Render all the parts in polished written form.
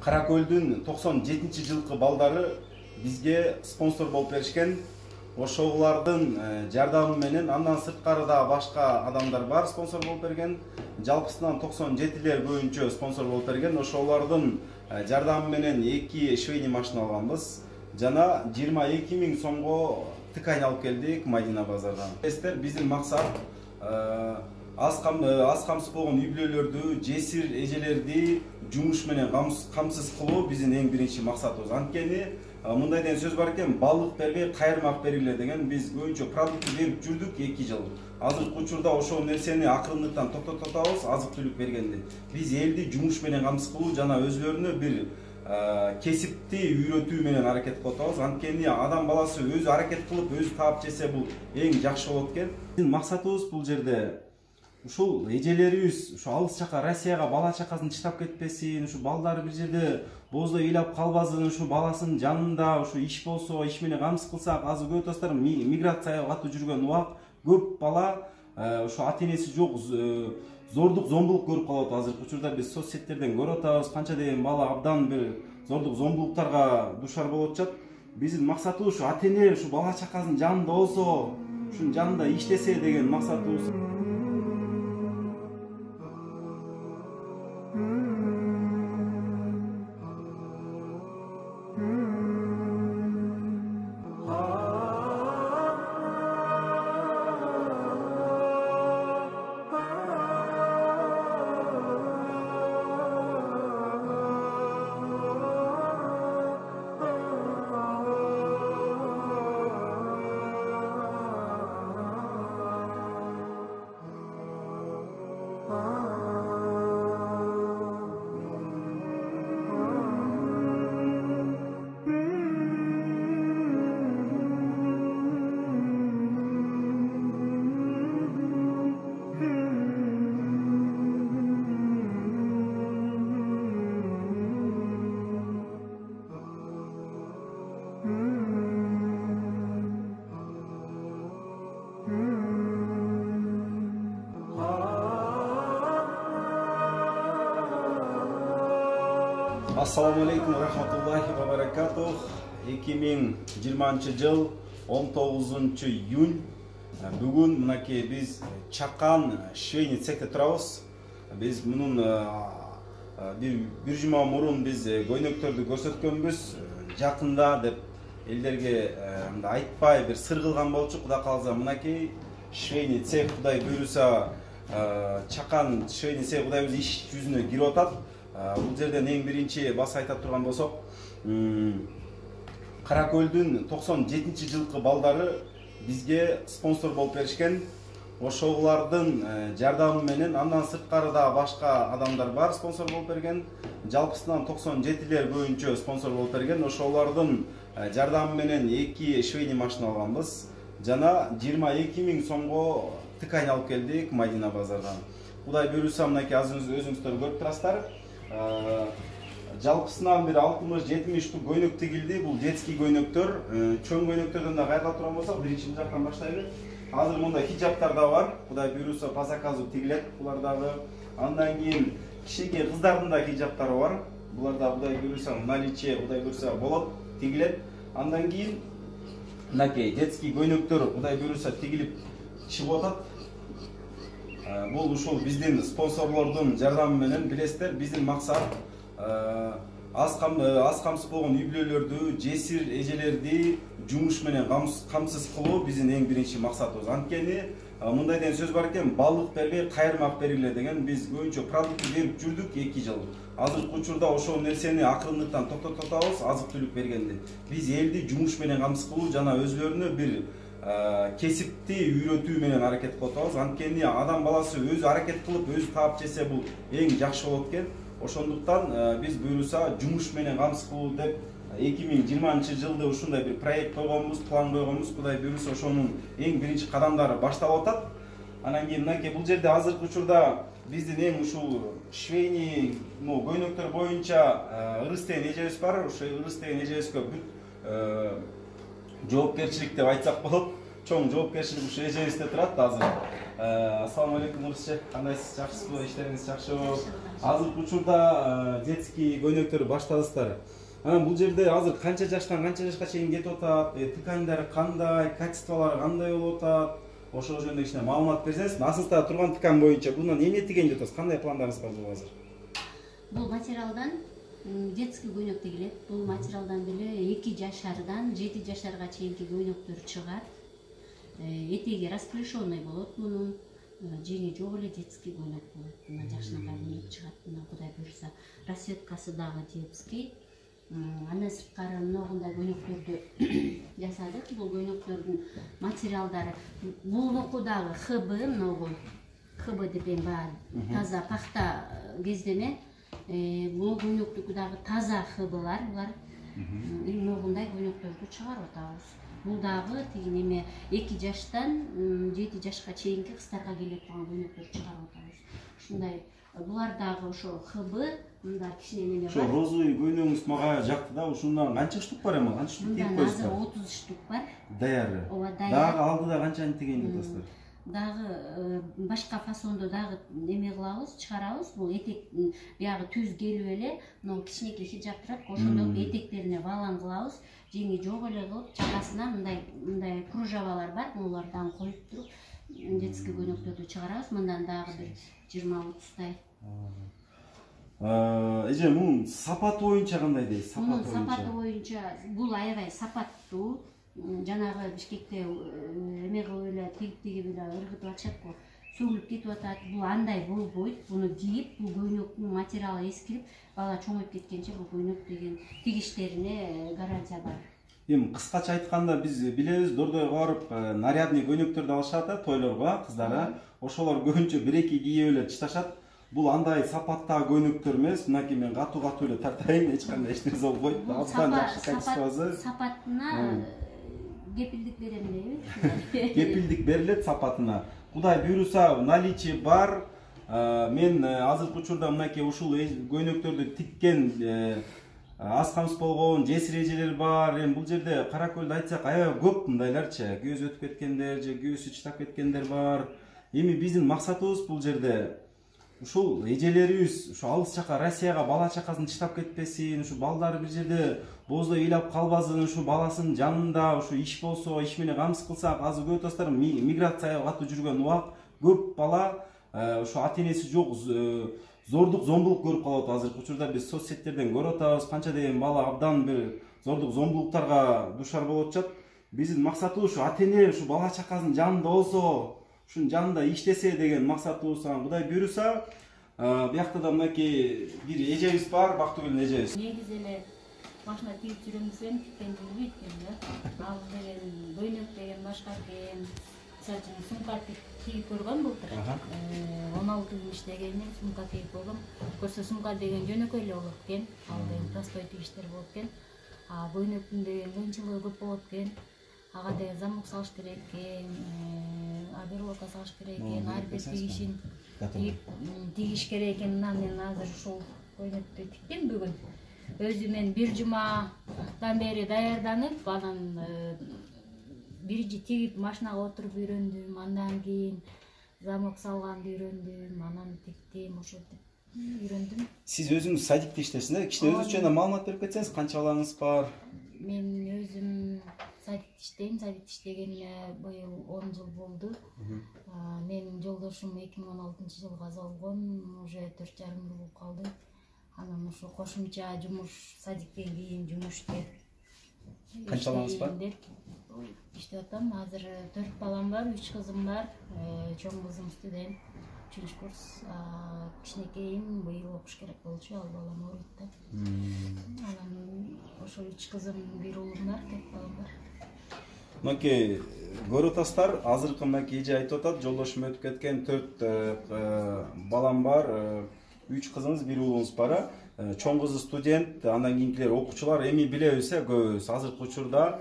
Каракөлдүн 97-жылкы балдары бизге спонсор болуп беришкен. Ошолордун жардамы менен андан сырткары да башка адамдар бар спонсор болуп берген. Жалпысынан 97лер боюнча спонсор болуп берген. Ошолордун жардамы менен 2 швейный машина алганбыз. Жана 22 000 сомго ткань алып келдик Мадина базардан. Биздин максат аз камсыз болгон үй бүлөлөрдү, жесир эжелерди жумуш менен камсыз кылуу биздин эң биринчи максатыбыз. Анткени мындай деген сөз бар экен, балык бербей кайырмак бергиле деген. Биз көбүнчө продукт берип жүрдүк 2 жыл. Азыркы учурда ошол нерсени акырындыктан токтотабыз, азык-түлүк бергенди. Биз элди жумуш менен камсыз кылуу жана өзүлөрүнө бир кесипти үйрөтүү менен аракет кылып атабыз. Анткени адам баласы өзү аракет кылып, өзү таап жесе бул эң жакшы болот экен. Биздин максатыбыз бул жерде ушул эжелерибиз ушу алыс жака Россияга бала чакасын чыдап кетпесин, ушу балдары бир жерде боздой ыйлап калбасын, ушу баласынын жанында ушу иш болсо, иш менен камсыз кылсак, азыр көп достор миграцияга катуу жүргөн убак көп бала ушу ата-энеси жок, зордук, зомбулук көрүп калып атат. Азыркы учурда биз соц сеттерден көрүп атабыз, канча деген бала абдан бир зордук, зомбулуктарга душар болуп атышат. Биздин максатыбыз ушу ата-эне ушу бала чакасынын жанында болсо, ушунун жанында иштесе деген максатыбыз. Ассаламу алейкум рахматуллахи ва баракатух. 2020 жыл 19 июнь. Бүгүн мынакей биз Чакан швейный цехте турабыз. Биз мунун бир жума мурун биз көйнөктөрдү көрсөткөнбүз. Жакында деп элдерге айтпай бир сыр кылган болчу. Кудай кааласа мынакей швейный цех Кудай буйруса Чакан швейный цех Кудай буйруса иш жүзүнө кирип атат. Бул жерден эң биринчи баса айта турган болсок, Каракөлдүн 97-жылкы балдары бизге спонсор болуп беришкен. Ошолордун жардамы менен андан сырткары да башка адамдар бар спонсор болуп берген. Жалпысынан 97лер боюнча спонсор болуп берген. Ошолордун жардамы менен 2 швейный машина алганбыз. Жана 22 000 сомго ткань алып келдик Мадина базардан. Кудай буйруса мынакей өзүңүздөр көрүп турасыздар. Жалпысынан бир 60-70 штук көйнөк тигилди. Бул детский көйнөктөр. Чоң көйнөктөрдөн да кайра турган болсок, биринчи жактан баштайлы. Азыр мында хиджаптар да бар. Кудай буйруса по заказу тигилет булар дагы. Андан кийин кичинекей кыздардын да хиджаптары бар. Булар да Кудай буйруса наличие, Кудай буйруса болот, тигилет. Андан кийин мынакей детский көйнөктөр Кудай буйруса тигилип чыгып атат. Бул ушул биздин спонсорлордун жардамы менен, билесиздер, биздин максат аз камсыз болгон үй бүлөлөрдү, жесир эжелерди жумуш менен камсыз кылуу биздин эң биринчи максатыбыз. Анткени мындай деген сөз бар экен, балык бербей кайырмак бергиле деген. Биз көбүнчө продукт берип жүрдүк 2 жыл. Азыркы учурда ошол нерсени акырындыктан токтотабыз, азык-түлүк бергенди. Биз элди жумуш менен камсыз кылуу жана өзүлөрүнө бир кесипти үйрөтүү менен аракет кылып атабыз. Анткени адам баласы өзү аракет кылып, өзү таап жесе бул эң жакшы болот экен. Ошондуктан биз буйруса жумуш менен камсыз кылуу деп 2020 жылда ушундай бир проект койгонбуз, план койгонбуз. Кудай буйруса ошонун эң биринчи кадамдары башталып атат. Анан кийин мынакей бул жерде азыркы учурда биздин эң ушул швейный көйнөктөр боюнча ырыс деген эжебиз бар. Ошо ырыс деген эжебизге бүт жоопкерчилик деп айтсак болот. чоң жоопкерчилик ушу эжебизде турат азыр. Ассаламу алейкум Нурсче, кандайсыз, жакшысызбы, иштериңиз жакшыбы? Азыркы учурда детский көйнөктөр баштадыңыздар. Анан бул жерде азыр канча жаштан канча жашка чейин кетип атат, тканьдары кандай, качестволору кандай болуп атат? Ошол жөнүндө кичине маалымат берсеңиз, насыңызда турган ткань боюнча bundan эмне тиген жатасыз? Кандай пландарыңыз бар бул азыр? Бул материалдан детский көйнөк тигилет. Бул материалдан деле 2 жашардан 7 жашарга чейинки көйнөктөр чыгат. Этеги расклешенный болот мунун. Жеңи жок эле детский көйнөк болот. Мына жашына кайрылып чыгат. Мына Кудай буйрса, расцветкасы дагы детский. Андан сырткары мындай көйнөктөрдү жасадык. Бул көйнөктөрдүн материалдары булнуку дагы ХБ, мынагу ХБ деп баягы таза пахта кездеме. Бул көйнөктүкү дагы таза ХБлар бар. Мындай көйнөктөрдү чыгарып атабыз. Бул дагы тиги неме 2 жаштан 7 жашка чейинки кыздарга келет турган көйнөктөрдү чыгарып атабыз. Ушундай булар дагы ошо ХБ, мында кичине неме бар. Ошо розовый көйнөгүңүз мага жакты да, ушундан канча штук бар эми? Канча штук тигип коюсуздар? Азыр 30 штук бар. Даяры. Ооба, даяр. Дагы алдыда канчаны тиген жатасыздар? Дагы башка фасондо дагы неме кылабыз, чыгарабыз. Бул этек биягы түз келип эле, мына кичинекей хиджаб турат, ошондо этектерине балан кылабыз. Жеңи жок эле кылып, чакасына мындай кружевалар бар, булардын коюп туруп, детский көйнөктөрдү чыгарабыз. Мындан дагы бир 20-30тай. Эже, мунун сапаты боюнча кандай дейсиз? Мунун сапаты боюнча бул аябай сапаттуу. Жанагы Бишкекте эме кылып эле тигип эле ыргытып атышат-го. Сөгүлүп кетип атат. Бул андай болбойт. Буну кийип, бул көйнөктүн материалы эскирип, бала чоңоюп кеткенче бул көйнөк деген тигиштерине гарантия бар. Эми кыскача айтканда биз билебиз, Дордойго барып, нарядный көйнөктөрдү алышат да, тойлорго, кыздары. Ошолор көбүнчө 1-2 кийип эле чыдашат. Бул андай сапаттагы көйнөктөр эмес, мынакей мен катуу эле тартайын, эч кандай эч нерсе болбойт. Абдан жакшы качествосу. Сапатына кепилдик берем дейбиз. Кепилдик берилет сапатына. Кудай буйруса, наличие бар. Мен азыркы учурда мынакей ушул көйнөктөрдү тиккен аз камсыз болгон жесир эжелер бар. Эми бул жерде Кара Көлдү айтсак аябай көп мындайларчы, көз өтүп кеткендер же көзү чыдап кеткендер бар. Эми биздин максатыбыз бул жерде ушул эжелерибиз ушу алыс жака Россияга бала чакасын чыдап кетпесин, ушу балдары бир жерде боздой ыйлап калбасын, ушу баласынын жанында ушу иш болсо, иш менен камсыз кылсак, азыр көрүп атасыздар, миграцияга катуу жүргөн убак көп бала ушу ата-энеси жок зордук, зомбулук көрүп калып атат. Азыркы учурда биз соц сеттерден көрүп атабыз, канча деген бала абдан бир зордук, зомбулуктарга душар болуп атышат. Биздин максатыбыз ушу ата-эне ушу бала чакасынын жанында болсо, ушунун жанында иштесе деген максатыбыз. Кудай буйруса, биякта да мынакей бир эжебиз бар, Бактыгүл эжебиз. Негизи эле машина тигип жүрөмүзбен, тиккенди билбейт экен да. Ал деген көйнөк деген башка экен. Мисалы үчүн сумка тигип көргөн былтыр. 16 жыл иштегенмин, сумка тигип койгом. Көрсө сумка деген жөнөкөй эле болот экен. Ал деген простой тигиштер болот экен. Көйнөктүн деген кыйынчылыгы көп болот экен. Ага деген замок салыш керек экен, оберлока салыш керек экен, ар бир тигишин тигиш керек экен. Мен азыр ушул көйнөктү тиктим бүгүн. Өзү мен бир жумадан бери даярданып, анан биринчи тигип машинага отуруп үйрөндүм, андан кийин замок салганды үйрөндүм, анан тиктим, ошентип үйрөндүм. Сиз өзүңүз садикте иштейсиз да? Кичине өзүңүз жөнүндө маалымат берип кетсеңиз, канча балаңыз бар? Мен өзүм садикте иштейм. Садикте иштегениме быйыл 10 жыл болду. Менин жолдошум 2016 жылы каза болгон, уже 4,5 жыл болуп калды. Анан ошо кошумча жумуш, садиктен кийин жумуште. Канча балаңыз бар? Иштеп атам. Азыр 4 балам бар, 3 кызым бар. Чоң кызым студент, 3 курс. Кичинекейим быйыл окуш керек болчу, ал балам ооруйт да. Анан ошо 3 кызым, 1 уулум бар, 4 балам бар. Мынакей көрүп атасыздар, азыркы мынакей эже айтып атат, жолдошум өтүп кеткен 4 балам бар, 3 кызыңыз, 1 уулуңуз бар. Чоң кызы студент, андан кийинкилер окуучулар. Эми билебиз, көбүбүз азыркы учурда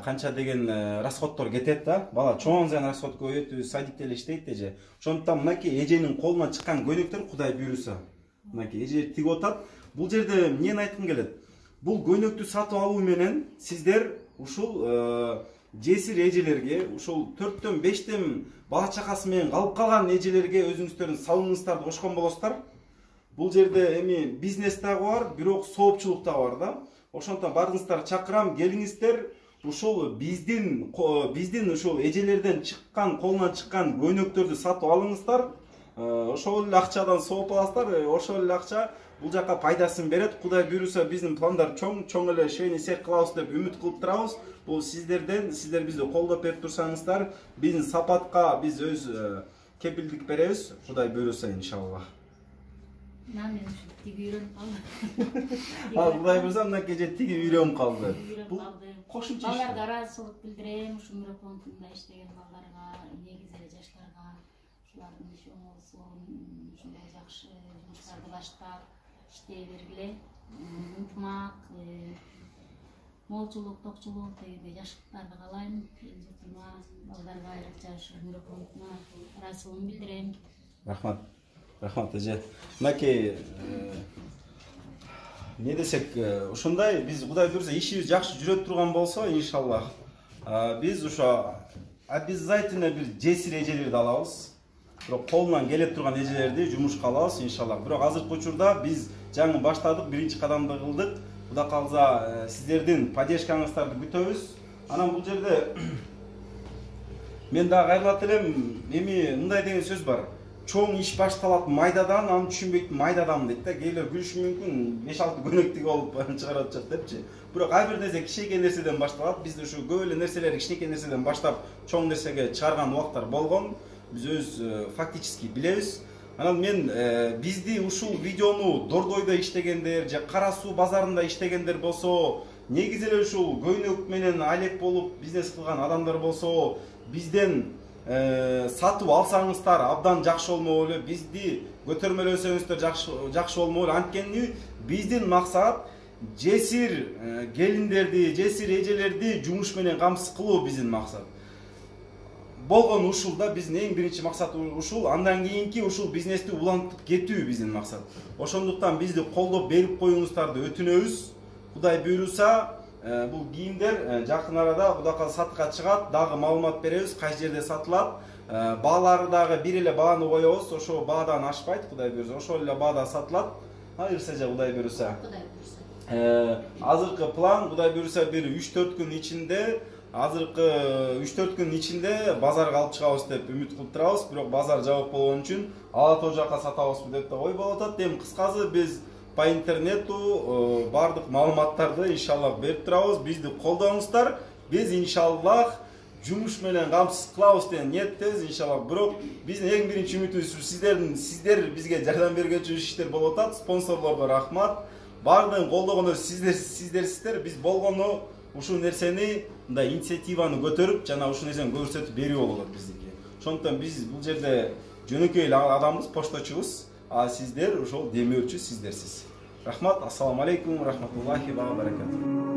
канча деген расходдор кетет да. Бала чоң зыян расход көбөйөт, садикте эле иштейт эже. Ошондуктан мынакей эженин колунан чыккан көйнөктөр Кудай буйруса, мынакей эже тигип атат. Бул жерде эмнени айткым келет? Бул көйнөктү сатып алуу менен сиздер ушул жесир эжелерге, ушул 4төн 5тен бала чакасы менен калып калган эжелерге өзүңүздөрдүн салымыңыздарды кошкон болосуздар. Бул жерде эми бизнес дагы бар, бирок соопчулук дагы бар да. Ошондон баарыңыздарды чакырам, келиңиздер. Ушул биздин ушул эжелерден чыккан, колунан чыккан көйнөктөрдү сатып алыңыздар. Ошол эле акчадан сооп аласыздар. Ошол эле акча бул жака пайдасын берет. Кудай буйруса биздин пландар чоң эле шейни сек кылабыз деп үмүт кылып турабыз. Бул сиздер бизди колдоп берип турсаңыздар, биздин сапатка биз өз кепилдик беребиз. Кудай буйруса иншаллах. Мен тиги үйрөнүп калдым. Кудай буйруса мынакей же тиги үйрөнүп калды. Бул кошумча иш. Балдарга ыраазычылык билдирем, ушу микрофонда иштеген балдарга, негизи эле жаштарга, ушулардын иши оңолсун, ушундай жакшы жумуштарды баштап иштей бергиле. Ынтымак, молчулук, токчулук дегендей жакшылыктарды каалайм. Жутума, балдарга айрыкча ушу микрофонуна ыраазычылыгымды билдирем. Рахмат. Рахмат эже. Мынакей не десек, ушундай биз Кудай буйруса ишибиз жакшы жүрөт турган болсо, иншаллах, биз ошо обязательно бир жесир эжелерди алабыз. Бирок колунан келе турган эжелерди жумушка алабыз, иншаллах. Бирок азыркы учурда биз жаңы баштадык, биринчи кадамды кылдык. Кудай калса сиздердин поддержкаңыздарды күтөбүз. Анан бул жерде мен дагы кайрылат элем, эми мындай деген сөз бар. Чоң иш башталат майдадан, аны түшүнбөйт майдадан дейт да. Кейлер күлүшү мүмкүн, 5-6 көнөктүк болуп чыгарып жатат депчи. Бирок ар бир нерсе кичинекей нерседен башталат. Биз ушу көп эле нерселерди кичинекей нерседен баштап чоң нерсеге чыгарган убактар болгон. Биз өз фактически билебиз. Анан мен бизди ушул видеону Дордойдо иштегендер же Кара Суу базарында иштегендер болсо, негизи эле ушул көйнөк менен алек болуп бизнес кылган адамдар болсо, бизден сатып алсаңыздар абдан жакшы болмок эле, бизди көтөрмөлөсөңүздөр жакшы болмок эле. Анткени биздин максат жесир келиндерди, жесир эжелерди жумуш менен камсыз кылуу биздин максат. Болгон ушул да биздин эң биринчи максат ушул. Андан кийинки ушул бизнести улантып кетүү биздин максат. Ошондуктан бизди колдоп берип коюңуздарды өтүнөбүз. Кудай буйруса бул кийимдер жакын арада Кудай калса сатыкка чыгат, дагы маалымат беребиз, кайсы жерде сатылат. Баалары дагы бир эле бааны коебуз, ошо баадан ашпайт, Кудай буйруса, ошол эле баада сатылат. Айырса же Кудай буйруса. Азыркы план Кудай буйруса бир 3-4 күн ичинде, базарга алып чыгабыз деп үмүт кылып турабыз. Бирок базар жабык болгон үчүн ала тоо жака сатабызбы деп да ой болуп атат. Эми кыскасы биз по интернету бардык маалыматтарды иншаллах берип турабыз. Бизди колдоңуздар. Биз иншаллах жумуш менен камсыз кылабыз деген ниеттебиз иншаллах. Бирок биздин эң биринчи үмүтүбүз сиздер бизге жардам бергенчи иштер болуп атат. Спонсорлорго рахмат. Бардыгын колдогону сиздерсиздер. Биз болгону ушул нерсени, мындай инициативаны көтөрүп, жана ушул нерсени көрсөтүп берүү болот биздики. Ошондуктан биз бул жерде жөнөкөй эле адамбыз, пошточубуз. А сиздер ошол демөөрчү сиздерсиз. Рахмат, ассаламу алейкум, рахматуллахи ва баракатух.